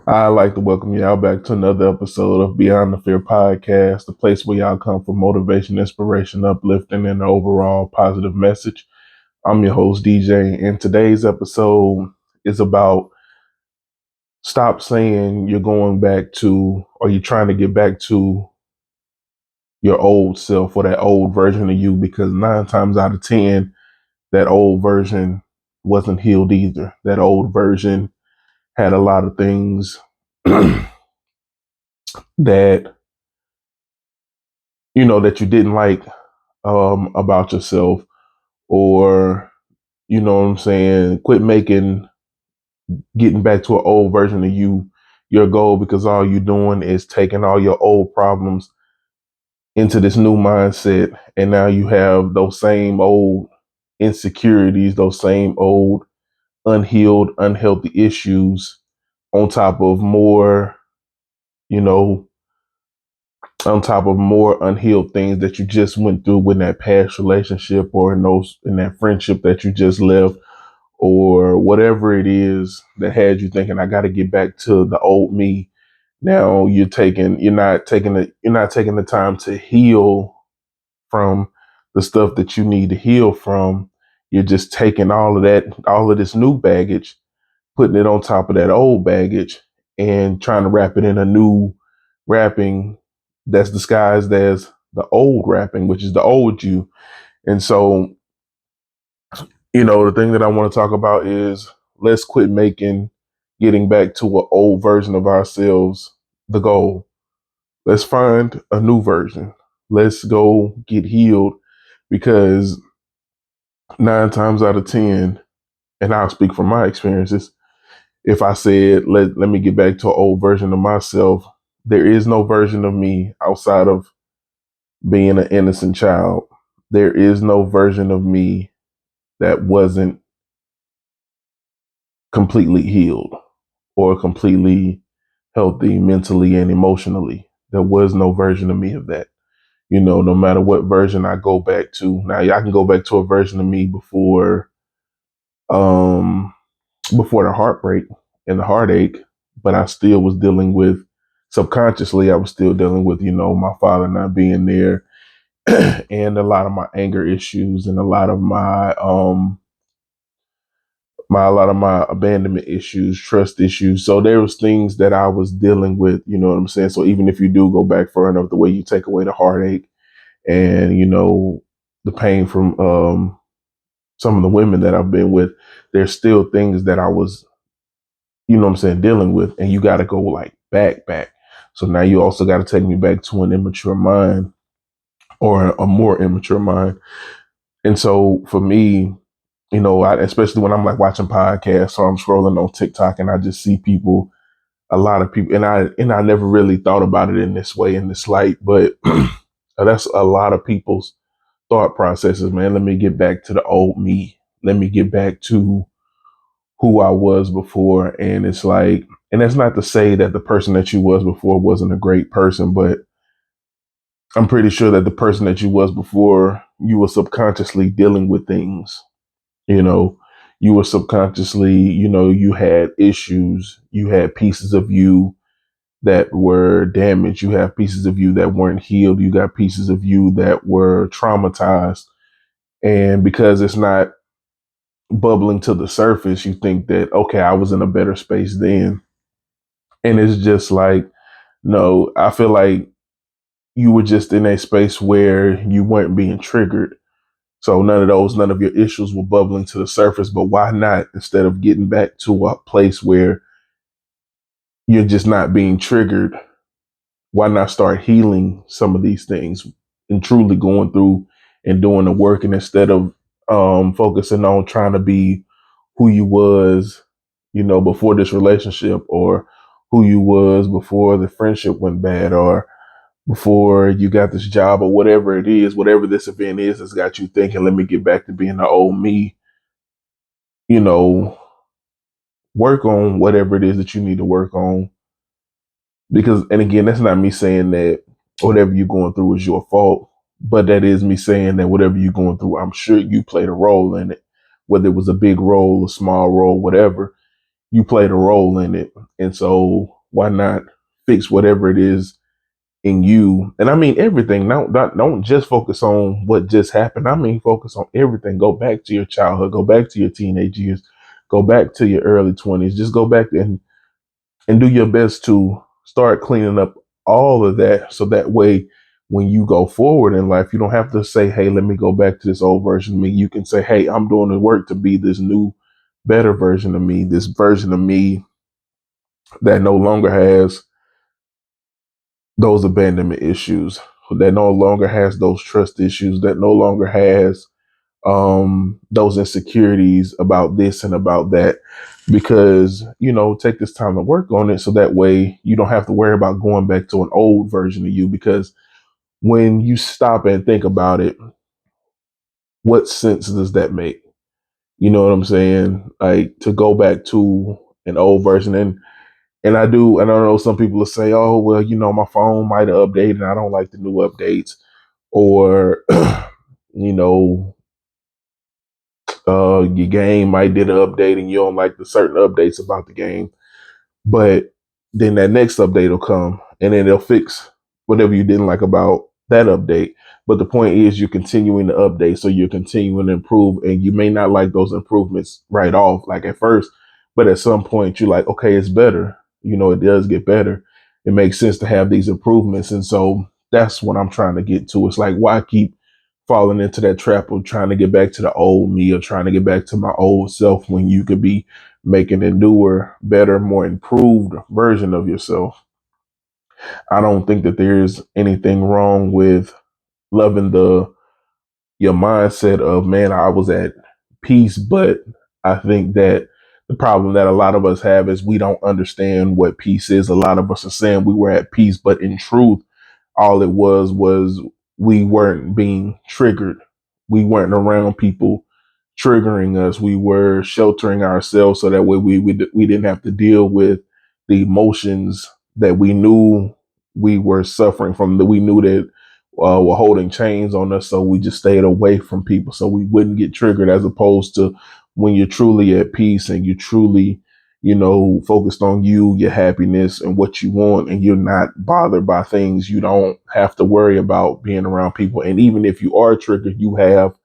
I'd like to welcome y'all back to another episode of Beyond the Fear podcast, the place where y'all come for motivation, inspiration, uplifting, and an overall positive message. I'm your host, DJ, and today's episode is about stop saying you're going back to or you're trying to get back to your old self or that old version of you because 9 times out of 10, that old version wasn't healed either. That old version had a lot of things that that you didn't like about yourself, or what I'm saying, quit making getting back to an old version of you your goal, because all you're doing is taking all your old problems into this new mindset, and now you have those same old insecurities, those same old unhealed, unhealthy issues on top of more, you know, on top of more unhealed things that you just went through in that past relationship, or in that friendship that you just left, or whatever it is that had you thinking, I got to get back to the old me. Now you're not taking the time to heal from the stuff that you need to heal from. You're just taking all of this new baggage, putting it on top of that old baggage, and trying to wrap it in a new wrapping that's disguised as the old wrapping, which is the old you. And so, the thing that I want to talk about is, let's quit making getting back to an old version of ourselves the goal. Let's find a new version. Let's go get healed, because 9 times out of 10, and I'll speak from my experiences, if I said, let me get back to an old version of myself, there is no version of me outside of being an innocent child. There is no version of me that wasn't completely healed or completely healthy mentally and emotionally. There was no version of me of that. No matter what version I go back to. Now, I can go back to a version of me um before the heartbreak and the heartache, but I still was dealing with, subconsciously, I was still dealing with, my father not being there, and a lot of my anger issues, and a lot of my abandonment issues, trust issues. So there was things that I was dealing with, you know what I'm saying? So even if you do go back far enough, the way you take away the heartache and, the pain from some of the women that I've been with, there's still things that I was, dealing with. And you got to go like back. So now you also got to take me back to an immature mind, or a more immature mind. And so for me, especially when I'm like watching podcasts, or I'm scrolling on TikTok, and I just see people, a lot of people, and I never really thought about it in this way, in this light, but that's a lot of people's thought processes, man. Let me get back to the old me. Let me get back to who I was before. And it's like, and that's not to say that the person that you was before wasn't a great person, but I'm pretty sure that the person that you was before, you were subconsciously dealing with things. You know, you were subconsciously, you had issues, you had pieces of you that were damaged, you have pieces of you that weren't healed, you got pieces of you that were traumatized. And because it's not bubbling to the surface, you think that, okay, I was in a better space then. And it's just like, no, I feel like you were just in a space where you weren't being triggered. So none of your issues were bubbling to the surface. But why not, instead of getting back to a place where you're just not being triggered, why not start healing some of these things and truly going through and doing the work? And instead of focusing on trying to be who you was, before this relationship, or who you was before the friendship went bad, or before you got this job, or whatever it is, whatever this event is that's got you thinking, let me get back to being the old me, you know, work on whatever it is that you need to work on. Because, and again, that's not me saying that whatever you're going through is your fault, but that is me saying that whatever you're going through, I'm sure you played a role in it, whether it was a big role, a small role, whatever. you played a role in it. And so why not fix whatever it is in you? And I mean everything. Don't just focus on what just happened. I mean focus on everything. Go back to your childhood, go back to your teenage years, go back to your early 20s. Just go back and do your best to start cleaning up all of that, so that way when you go forward in life, you don't have to say, hey, let me go back to this old version of me. You can say, hey, I'm doing the work to be this new, better version of me, this version of me that no longer has those abandonment issues, that no longer has those trust issues, that no longer has those insecurities about this and about that. Because, take this time to work on it, so that way you don't have to worry about going back to an old version of you. Because when you stop and think about it, what sense does that make? You know what I'm saying? Like, to go back to an old version. And I don't know, some people will say, oh, well, my phone might have updated and I don't like the new updates. Or, you know, your game might did an update and you don't like the certain updates about the game. But then that next update will come and then they'll fix whatever you didn't like about that update. But the point is, you're continuing to update. So you're continuing to improve, and you may not like those improvements right off, like at first, but at some point you're like, okay, it's better. It does get better. It makes sense to have these improvements. And so that's what I'm trying to get to. It's like, why keep falling into that trap of trying to get back to the old me, or trying to get back to my old self, when you could be making a newer, better, more improved version of yourself? I don't think that there's anything wrong with loving the your mindset of, man, I was at peace. But I think that the problem that a lot of us have is we don't understand what peace is. A lot of us are saying we were at peace, but in truth, all it was we weren't being triggered. We weren't around people triggering us. We were sheltering ourselves, so that way we didn't have to deal with the emotions that we knew we were suffering from, that we knew that were holding chains on us. So we just stayed away from people so we wouldn't get triggered, as opposed to when you're truly at peace and you truly, focused on you, your happiness, and what you want, and you're not bothered by things. You don't have to worry about being around people. And even if you are triggered, you have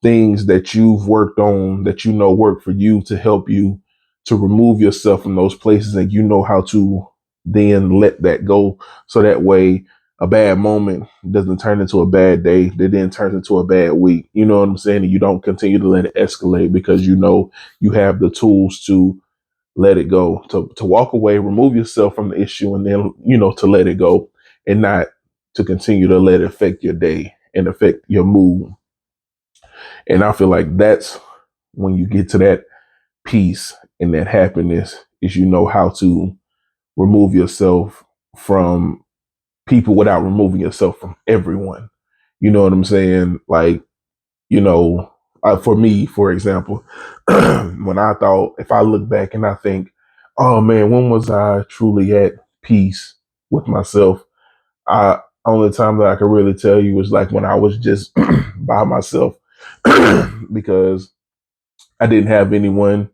things that you've worked on that work for you, to help you to remove yourself from those places, and you know how to then let that go, so that way a bad moment doesn't turn into a bad day that then turns into a bad week. You know what I'm saying? And you don't continue to let it escalate, because you have the tools to let it go, to walk away, remove yourself from the issue, and then to let it go, and not to continue to let it affect your day and affect your mood. And I feel like that's when you get to that peace and that happiness, is how to remove yourself from people without removing yourself from everyone. You know what I'm saying? Like, for me, for example, when if I look back and I think, oh man, when was I truly at peace with myself? Only time that I can really tell you was like when I was just by myself, because I didn't have anyone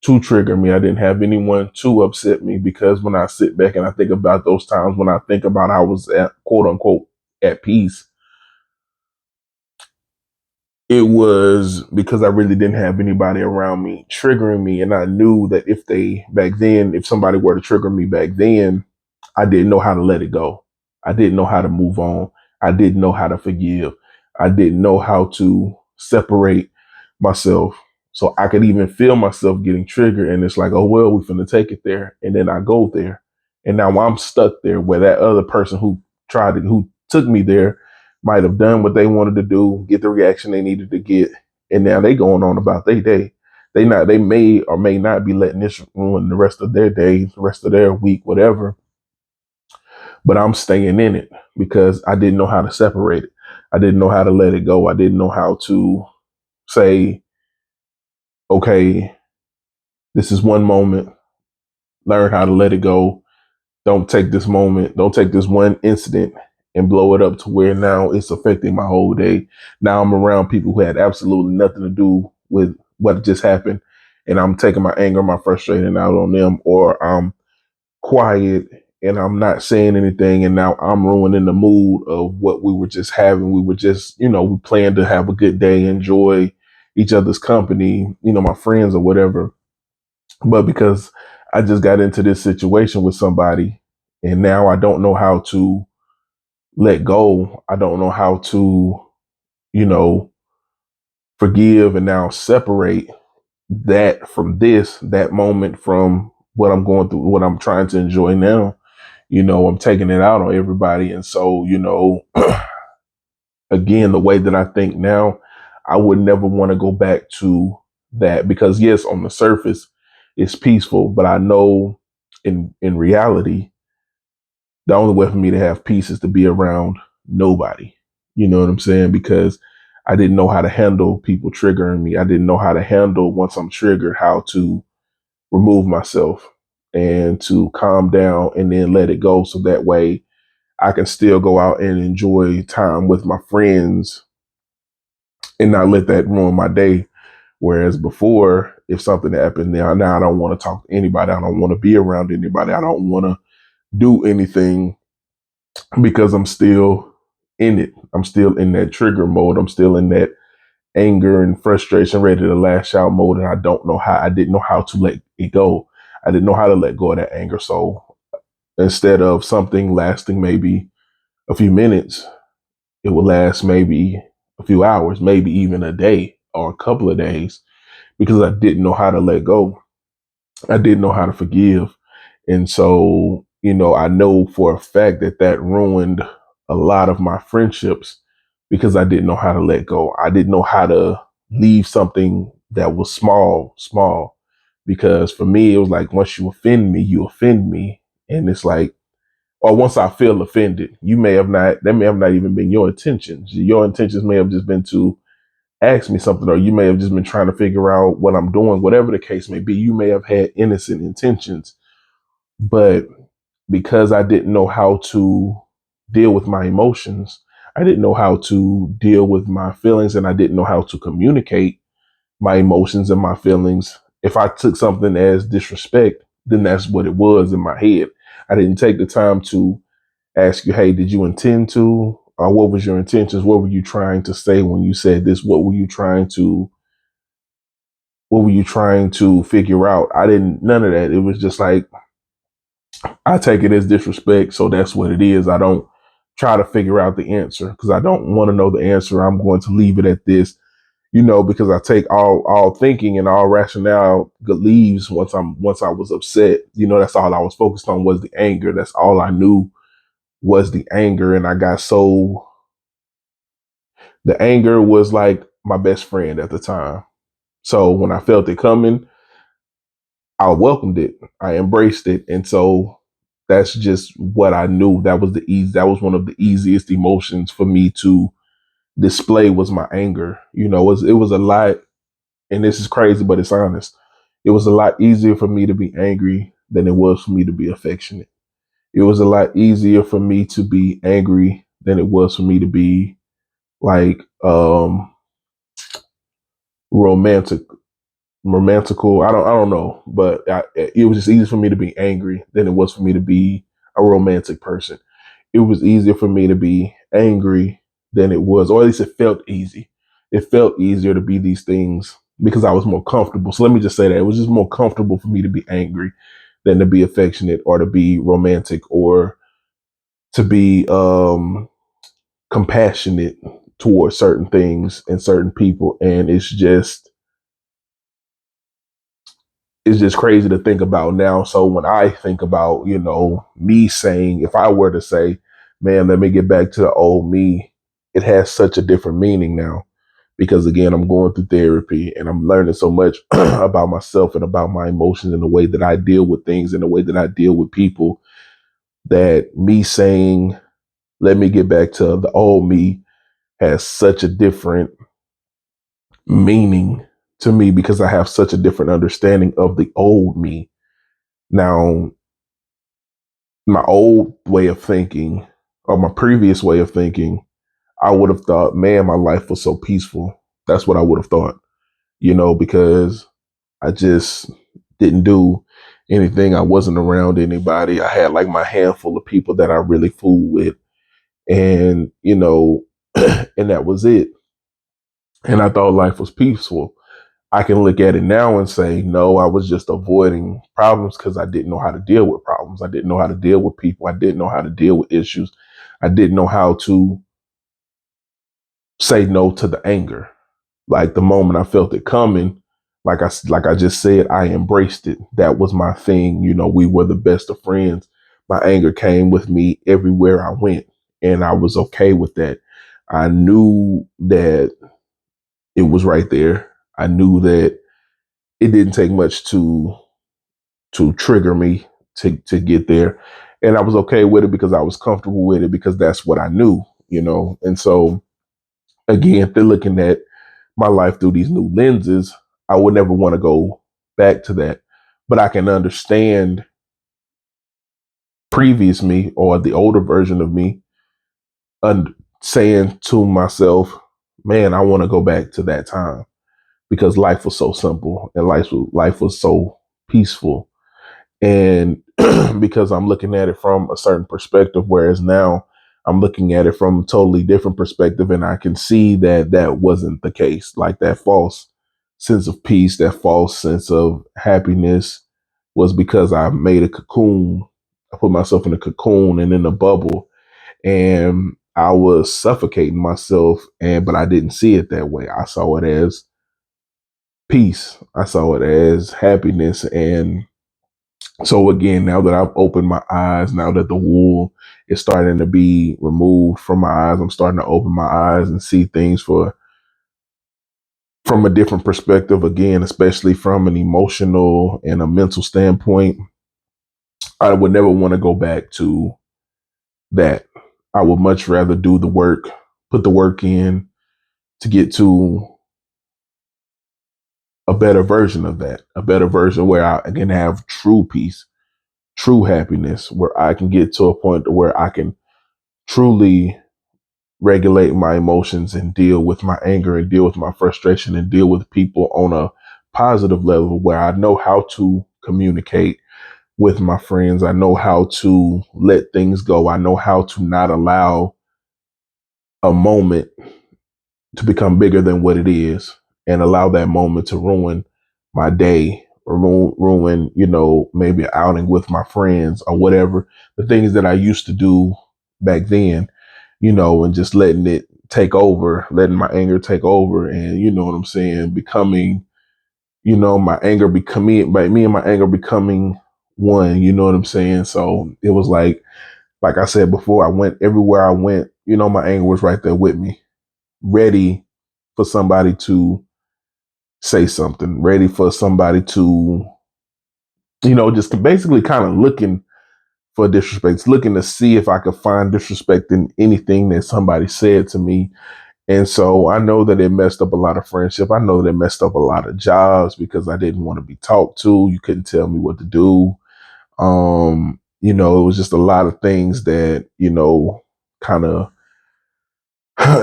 to trigger me. I didn't have anyone to upset me, because when I sit back and I think about those times, when I think about I was at, quote unquote, at peace, it was because I really didn't have anybody around me triggering me. And I knew that if somebody were to trigger me back then, I didn't know how to let it go. I didn't know how to move on. I didn't know how to forgive. I didn't know how to separate myself. So I could even feel myself getting triggered. And it's like, oh, well, we're finna take it there. And then I go there. And now I'm stuck there, where that other person who took me there might have done what they wanted to do, get the reaction they needed to get. And now they going on about their day. They may or may not be letting this ruin the rest of their day, the rest of their week, whatever. But I'm staying in it because I didn't know how to separate it. I didn't know how to let it go. I didn't know how to say, okay, this is one moment. Learn how to let it go. Don't take this moment. Don't take this one incident and blow it up to where now it's affecting my whole day. Now I'm around people who had absolutely nothing to do with what just happened. and I'm taking my anger, my frustration out on them, or I'm quiet and I'm not saying anything, and now I'm ruining the mood of what we were just having. We were just, we planned to have a good day, enjoy each other's company, my friends or whatever. But because I just got into this situation with somebody and now I don't know how to let go, I don't know how to, you know, forgive and now separate that from that moment from what I'm going through, what I'm trying to enjoy now. I'm taking it out on everybody. And so, again, the way that I think now, I would never want to go back to that because yes, on the surface, it's peaceful, but I know in reality, the only way for me to have peace is to be around nobody. You know what I'm saying? Because I didn't know how to handle people triggering me. I didn't know how to handle once I'm triggered, how to remove myself and to calm down and then let it go. So that way I can still go out and enjoy time with my friends and not let that ruin my day. Whereas before, if something happened now I don't want to talk to anybody. I don't want to be around anybody. I don't want to do anything because I'm still in it. I'm still in that trigger mode. I'm still in that anger and frustration, ready to lash out mode. And I didn't know how to let it go. I didn't know how to let go of that anger. So instead of something lasting maybe a few minutes, it would last maybe a few hours, maybe even a day or a couple of days because I didn't know how to let go. I didn't know how to forgive. And so, I know for a fact that ruined a lot of my friendships because I didn't know how to let go. I didn't know how to leave something that was small. Because for me, it was like once you offend me, you offend me. And it's like, or once I feel offended, that may have not even been your intentions. Your intentions may have just been to ask me something, or you may have just been trying to figure out what I'm doing, whatever the case may be. You may have had innocent intentions, but because I didn't know how to deal with my emotions, I didn't know how to deal with my feelings, and I didn't know how to communicate my emotions and my feelings. If I took something as disrespect, then that's what it was in my head. I didn't take the time to ask you, hey, did you intend to? Or what was your intentions? What were you trying to say when you said this? What were you trying to figure out? I didn't, none of that. It was just like, I take it as disrespect. So that's what it is. I don't try to figure out the answer because I don't want to know the answer. I'm going to leave it at this, because I take all thinking and all rationale leaves once I was upset. That's all I was focused on was the anger. That's all I knew was the anger. And I got so the anger was like my best friend at the time. So when I felt it coming, I welcomed it. I embraced it. And so that's just what I knew. That was one of the easiest emotions for me to display was my anger. It was a lot, and this is crazy, but it's honest. It was a lot easier for me to be angry than it was for me to be affectionate. It was a lot easier for me to be angry than it was for me to be like romantic romantical. I don't know, but it was just easier for me to be angry than it was for me to be a romantic person. It was easier for me to be angry than it was, or at least it felt easy. It felt easier to be these things because I was more comfortable. So let me just say that it was just more comfortable for me to be angry than to be affectionate or to be romantic or to be compassionate towards certain things and certain people. And it's just crazy to think about now. So when I think about, me saying, if I were to say, man, let me get back to the old me, it has such a different meaning now. Because again, I'm going through therapy and I'm learning so much about myself and about my emotions and the way that I deal with things and the way that I deal with people, that me saying, let me get back to the old me has such a different meaning to me because I have such a different understanding of the old me. Now, my old way of thinking or my previous way of thinking, I would have thought, man, my life was so peaceful. That's what I would have thought, because I just didn't do anything. I wasn't around anybody. I had like my handful of people that I really fooled with. And, and that was it. And I thought life was peaceful. I can look at it now and say, no, I was just avoiding problems because I didn't know how to deal with problems. I didn't know how to deal with people. I didn't know how to deal with issues. I didn't know how to say no to the anger. Like the moment I felt it coming, like I just said, I embraced it. That was my thing. We were the best of friends. My anger came with me everywhere I went, and I was okay with that. I knew that it was right there. I knew that it didn't take much to trigger me to get there, and I was okay with it because I was comfortable with it because that's what I knew. And so again, they're looking at my life through these new lenses. I would never want to go back to that, but I can understand previous me or the older version of me saying to myself, man, I want to go back to that time because life was so simple and life was so peaceful. And because I'm looking at it from a certain perspective, whereas now I'm looking at it from a totally different perspective, and I can see that that wasn't the case. Like that false sense of peace, that false sense of happiness was because I made a cocoon. I put myself in a cocoon and in a bubble, and I was suffocating myself. But I didn't see it that way. I saw it as peace. I saw it as happiness. And so again, now that I've opened my eyes, now that the wool is starting to be removed from my eyes, I'm starting to open my eyes and see things from a different perspective again, especially from an emotional and a mental standpoint. I would never want to go back to that. I would much rather do the work, put the work in to get to a better version of that, a better version where I can have true peace, true happiness, where I can get to a point where I can truly regulate my emotions and deal with my anger and deal with my frustration and deal with people on a positive level where I know how to communicate with my friends. I know how to let things go. I know how to not allow a moment to become bigger than what it is and allow that moment to ruin my day or ruin, maybe an outing with my friends or whatever. The things that I used to do back then, and just letting it take over, letting my anger take over. And you know what I'm saying? Becoming, my anger becoming, by me and my anger becoming one, you know what I'm saying? So it was like I said before, I went everywhere I went, my anger was right there with me, ready for somebody to say something, ready for somebody to, just basically kind of looking for disrespect, looking to see if I could find disrespect in anything that somebody said to me. And so I know that it messed up a lot of friendship. I know that it messed up a lot of jobs because I didn't want to be talked to. You couldn't tell me what to do. It was just a lot of things that, kind of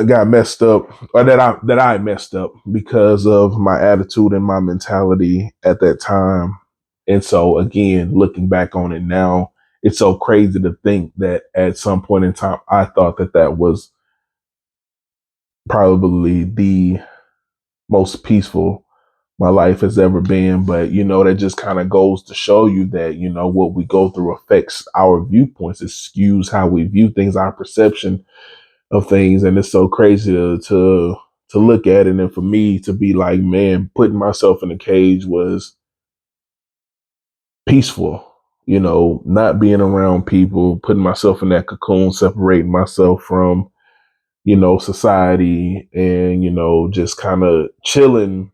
got messed up, or that I messed up because of my attitude and my mentality at that time. And so again, looking back on it now, it's so crazy to think that at some point in time I thought that that was probably the most peaceful my life has ever been. But that just kind of goes to show you that what we go through affects our viewpoints. It skews how we view things, our perception of things. And it's so crazy to look at it. And for me to be like, man, putting myself in a cage was peaceful. Not being around people, putting myself in that cocoon, separating myself from, society, and, just kind of chilling,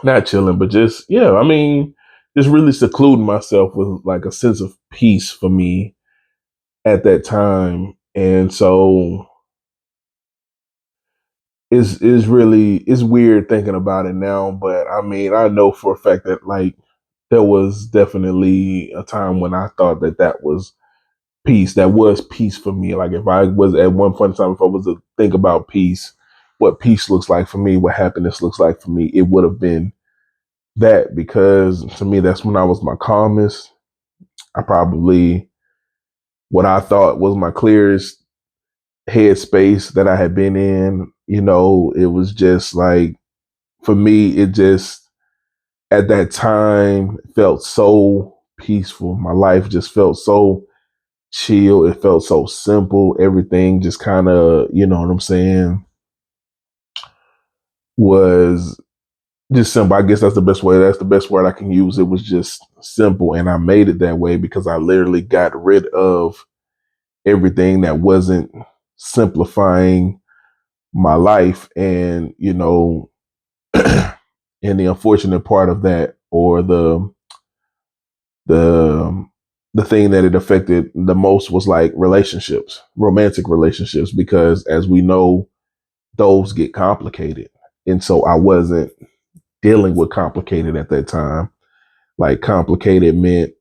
not chilling, but just, yeah, I mean, just really secluding myself with like a sense of peace for me at that time. And so is really, it's weird thinking about it now, but I mean, I know for a fact that like there was definitely a time when I thought that that was peace. That was peace for me. Like if I was at one point in time, if I was to think about peace, what peace looks like for me, what happiness looks like for me, it would have been that, because to me, that's when I was my calmest. I probably, what I thought was my clearest headspace that I had been in. It was just like, for me, it just, at that time, felt so peaceful. My life just felt so chill. It felt so simple. Everything just kind of, you know what I'm saying, was just simple. I guess that's the best way. That's the best word I can use. It was just simple. And I made it that way because I literally got rid of everything that wasn't simplifying my life. And, and the unfortunate part of that, or the the thing that it affected the most, was like relationships, romantic relationships, because as we know, those get complicated. And so I wasn't dealing with complicated at that time. Like, complicated meant,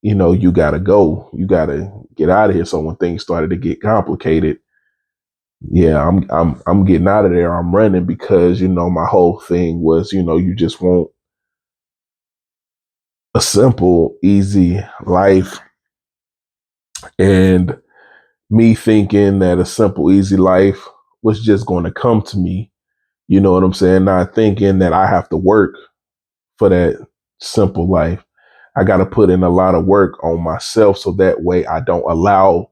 you gotta go, you gotta get out of here. So when things started to get complicated, yeah, I'm getting out of there. I'm running, because my whole thing was, you just want a simple, easy life. And me thinking that a simple, easy life was just going to come to me, you know what I'm saying? Not thinking that I have to work for that simple life. I got to put in a lot of work on myself, so that way I don't allow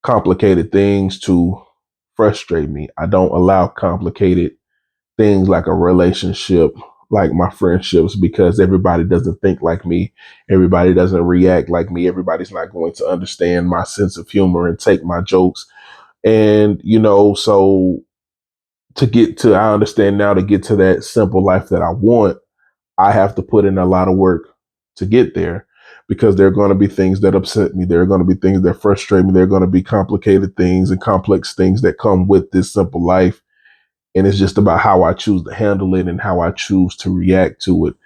complicated things to frustrate me. I don't allow complicated things like a relationship, like my friendships, because everybody doesn't think like me. Everybody doesn't react like me. Everybody's not going to understand my sense of humor and take my jokes. And, so I understand now, to get to that simple life that I want, I have to put in a lot of work to get there, because there are going to be things that upset me. There are going to be things that frustrate me. There are going to be complicated things and complex things that come with this simple life. And it's just about how I choose to handle it and how I choose to react to it.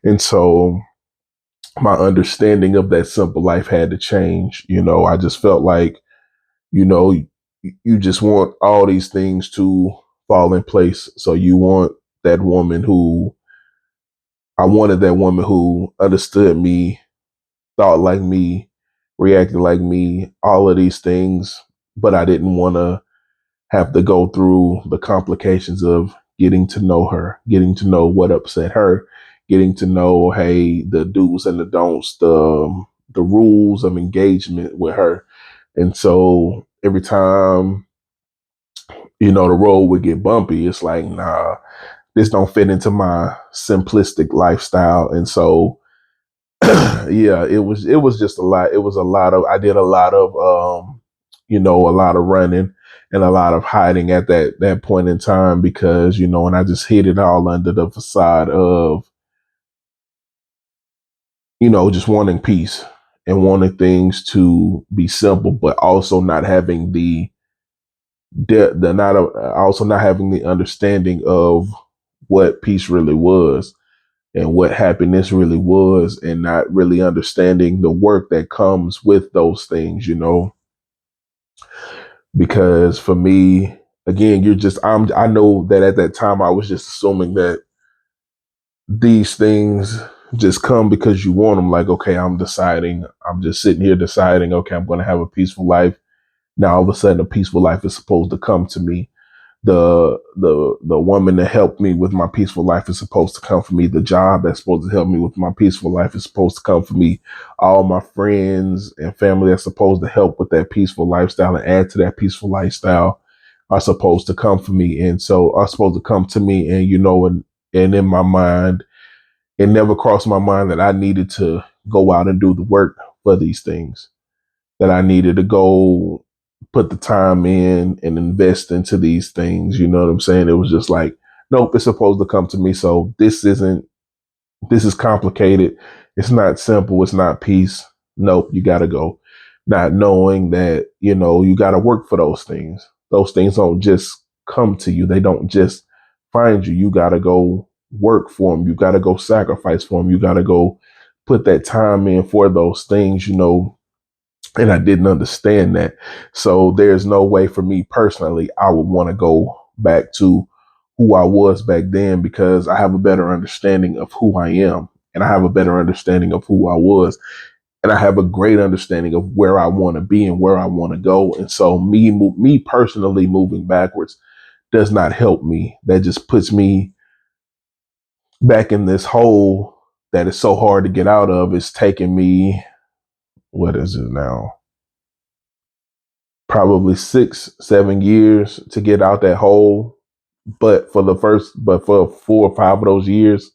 And so my understanding of that simple life had to change. I just felt like, you know, you just want all these things to fall in place. So you want that woman who, I wanted that woman who understood me, thought like me, reacted like me, all of these things. But I didn't want to have to go through the complications of getting to know her, getting to know what upset her, getting to know, hey, the do's and the don'ts, the rules of engagement with her. And so every time, the road would get bumpy, it's like, nah, this don't fit into my simplistic lifestyle. And so yeah, it was just a lot. It was a lot of, I did a lot of a lot of running and a lot of hiding at that point in time, because, and I just hid it all under the facade of, just wanting peace and wanting things to be simple, but also not having the not also not having the understanding of what peace really was and what happiness really was, and not really understanding the work that comes with those things, because for me, again, I know that at that time I was just assuming that these things just come because you want them. Like, okay, I'm just sitting here deciding, okay, I'm going to have a peaceful life. Now all of a sudden a peaceful life is supposed to come to me. The woman that helped me with my peaceful life is supposed to come for me. The job that's supposed to help me with my peaceful life is supposed to come for me. All my friends and family that's supposed to help with that peaceful lifestyle and add to that peaceful lifestyle are supposed to come for me. And so are supposed to come to me. And and in my mind, it never crossed my mind that I needed to go out and do the work for these things, that I needed to go put the time in and invest into these things. You know what I'm saying? It was just like, nope, it's supposed to come to me. So this is complicated. It's not simple. It's not peace. Nope, you got to go. Not knowing that, you got to work for those things. Those things don't just come to you. They don't just find you. You got to go work for them. You got to go sacrifice for them. You got to go put that time in for those things, and I didn't understand that. So there's no way for me personally, I would want to go back to who I was back then because I have a better understanding of who I am, and I have a better understanding of who I was, and I have a great understanding of where I want to be and where I want to go. And so me personally moving backwards does not help me. That just puts me back in this hole that is so hard to get out of. It's taking me, what is it now? Probably 6, 7 years to get out that hole. But for 4 or 5 of those years,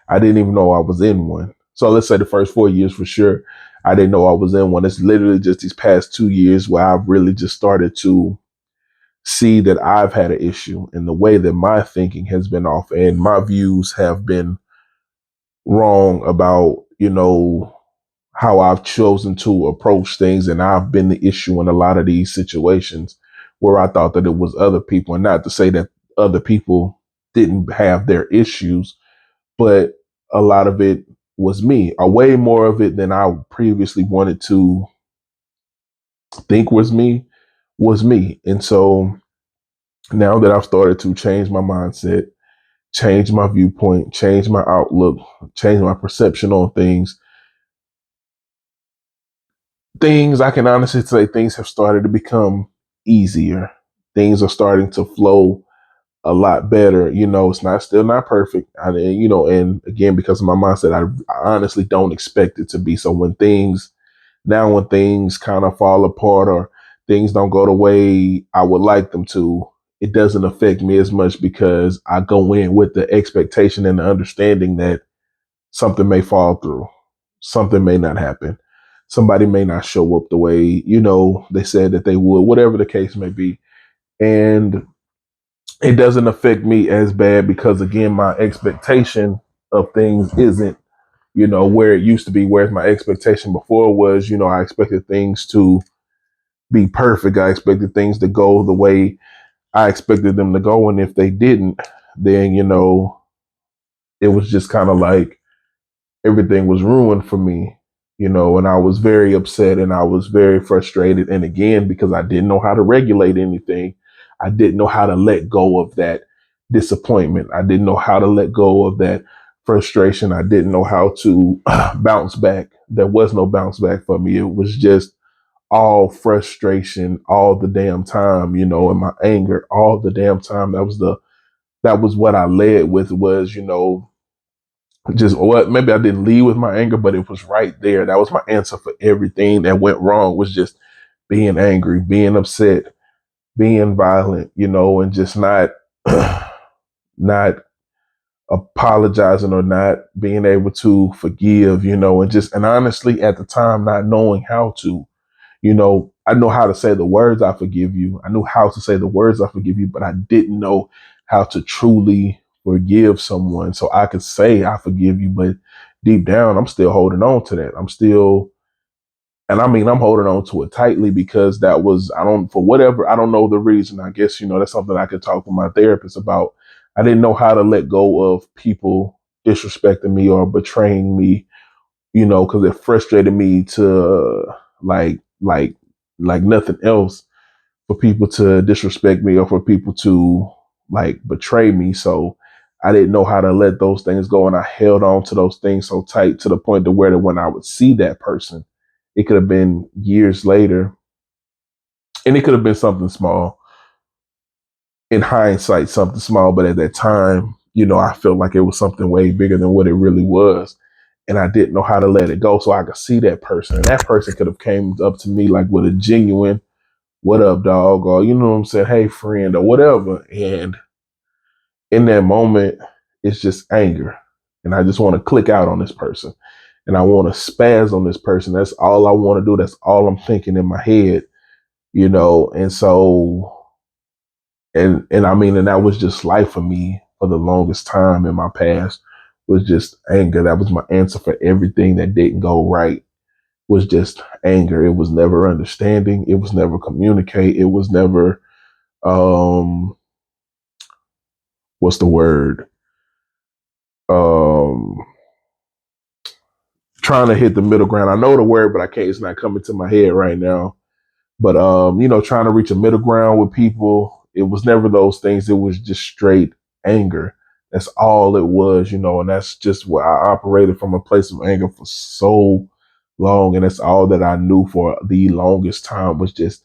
I didn't even know I was in one. So let's say the first 4 years for sure, I didn't know I was in one. It's literally just these past 2 years where I've really just started to see that I've had an issue in the way that my thinking has been off and my views have been wrong about, how I've chosen to approach things. And I've been the issue in a lot of these situations where I thought that it was other people, and not to say that other people didn't have their issues, but a lot of it was me, a way more of it than I previously wanted to think was me. And so now that I've started to change my mindset, change my viewpoint, change my outlook, change my perception on things I can honestly say things have started to become easier. Things are starting to flow a lot better. It's not still not perfect. And again, because of my mindset, I honestly don't expect it to be. So when things kind of fall apart or things don't go the way I would like them to, it doesn't affect me as much because I go in with the expectation and the understanding that something may fall through, something may not happen, somebody may not show up the way, they said that they would, whatever the case may be. And it doesn't affect me as bad because, again, my expectation of things isn't, where it used to be. Whereas my expectation before was, I expected things to be perfect. I expected things to go the way I expected them to go. And if they didn't, then, it was just kind of like everything was ruined for me, and I was very upset and I was very frustrated. And again, because I didn't know how to regulate anything, I didn't know how to let go of that disappointment. I didn't know how to let go of that frustration. I didn't know how to bounce back. There was no bounce back for me. It was just all frustration all the damn time, and my anger all the damn time. That was what I led with was, just what maybe I didn't lead with my anger, but it was right there. That was my answer for everything that went wrong, was just being angry, being upset, being violent, and just not not apologizing or not being able to forgive, and honestly at the time not knowing how to. I know how to say the words I forgive you. I knew how to say the words I forgive you, but I didn't know how to truly forgive someone. So I could say I forgive you, but deep down, I'm still holding on to that. I'm holding on to it tightly because for whatever, I don't know the reason. I guess, that's something I could talk with my therapist about. I didn't know how to let go of people disrespecting me or betraying me, because it frustrated me to like nothing else for people to disrespect me or for people to like betray me. So I didn't know how to let those things go, and I held on to those things so tight to the point to where that when I would see that person, it could have been years later, and it could have been something small. In hindsight, something small, but at that time, I felt like it was something way bigger than what it really was, and I didn't know how to let it go. So I could see that person, and that person could have came up to me like with a genuine "What up, dog?" or what I'm saying, "Hey, friend," or whatever. And in that moment, it's just anger, and I just want to click out on this person, and I want to spaz on this person. That's all I want to do. That's all I'm thinking in my head, And so, and that was just life for me for the longest time in my past, was just anger. That was my answer for everything that didn't go right, was just anger. It was never understanding. It was never communicate. It was never, um, what's the word? Um, Trying to hit the middle ground. I know the word, but I can't. It's not coming to my head right now. But trying to reach a middle ground with people. It was never those things. It was just straight. anger. That's all it was, and that's just what I operated from, a place of anger for so long. And that's all that I knew for the longest time, was just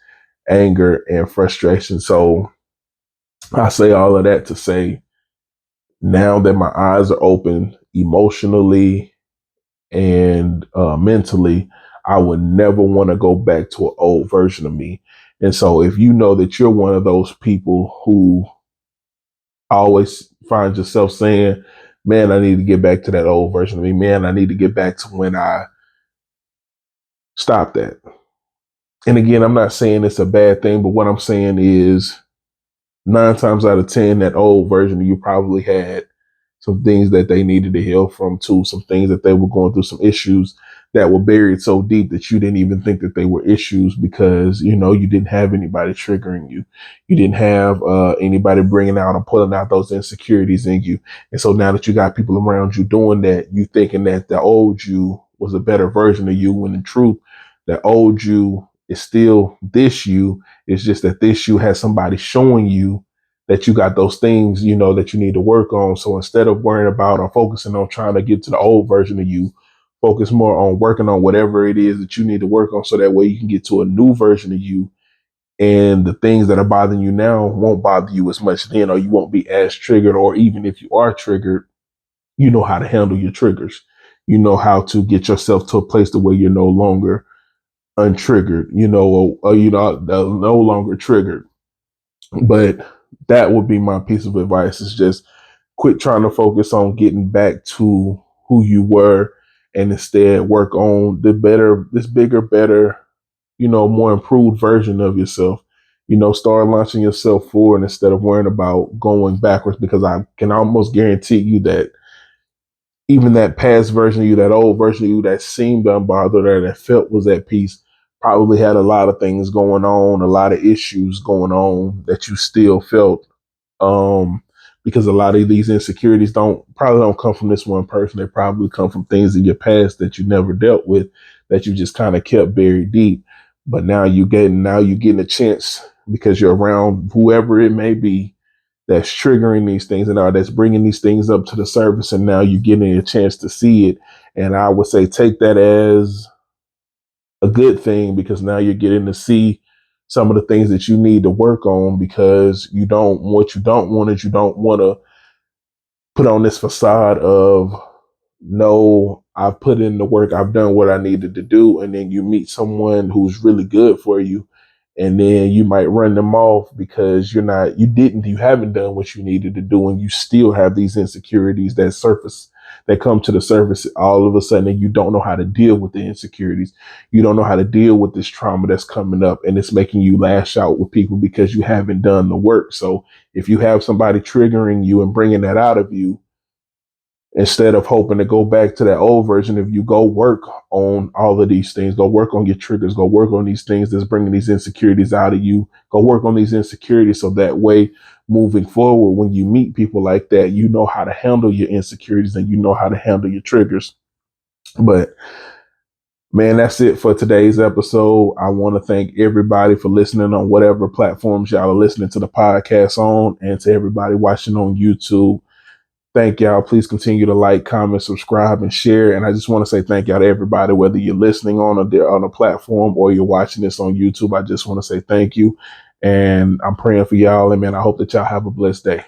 anger and frustration. So I say all of that to say, now that my eyes are open emotionally and mentally, I would never want to go back to an old version of me. And so if you know that you're one of those people who always find yourself saying, man, I need to get back to that old version of me, man, I need to get back to when I stopped that. And again, I'm not saying it's a bad thing, but what I'm saying is 9 times out of 10, that old version of you probably had some things that they needed to heal from too, some things that they were going through, some issues that were buried so deep that you didn't even think that they were issues, because you didn't have anybody triggering you. You didn't have anybody bringing out or pulling out those insecurities in you. And so now that you got people around you doing that, you thinking that the old you was a better version of you, when in truth, the old you is still this you. It's just that this you has somebody showing you that you got those things, that you need to work on. So instead of worrying about or focusing on trying to get to the old version of you, focus more on working on whatever it is that you need to work on, so that way you can get to a new version of you. And the things that are bothering you now won't bother you as much then, or you won't be as triggered. Or even if you are triggered, you know how to handle your triggers. You know how to get yourself to a place to where you're no longer untriggered, or no longer triggered. But that would be my piece of advice, is just quit trying to focus on getting back to who you were, and instead work on this bigger, better, more improved version of yourself. Start launching yourself forward instead of worrying about going backwards, because I can almost guarantee you that even that past version of you, that old version of you that seemed unbothered or that felt was at peace, probably had a lot of things going on, a lot of issues going on that you still felt. Um, because a lot of these insecurities probably don't come from this one person. They probably come from things in your past that you never dealt with, that you just kind of kept buried deep. But now you're getting a chance, because you're around whoever it may be that's triggering these things, and that's bringing these things up to the surface, and now you're getting a chance to see it. And I would say take that as a good thing, because now you're getting to see some of the things that you need to work on, because what you don't want is, you don't want to put on this facade of, no, I've put in the work, I've done what I needed to do, and then you meet someone who's really good for you, and then you might run them off because you haven't done what you needed to do, and you still have these insecurities that come to the surface all of a sudden, and you don't know how to deal with the insecurities. You don't know how to deal with this trauma that's coming up, and it's making you lash out with people because you haven't done the work. So if you have somebody triggering you and bringing that out of you, instead of hoping to go back to that old version of you, go work on all of these things. Go work on your triggers. Go work on these things that's bringing these insecurities out of you. Go work on these insecurities, so that way, moving forward, when you meet people like that, you know how to handle your insecurities and you know how to handle your triggers. But man, that's it for today's episode. I want to thank everybody for listening on whatever platforms y'all are listening to the podcast on, and to everybody watching on YouTube. Thank y'all. Please continue to like, comment, subscribe, and share. And I just want to say thank y'all to everybody, whether you're listening on a platform or you're watching this on YouTube. I just want to say thank you. And I'm praying for y'all. And man, I hope that y'all have a blessed day.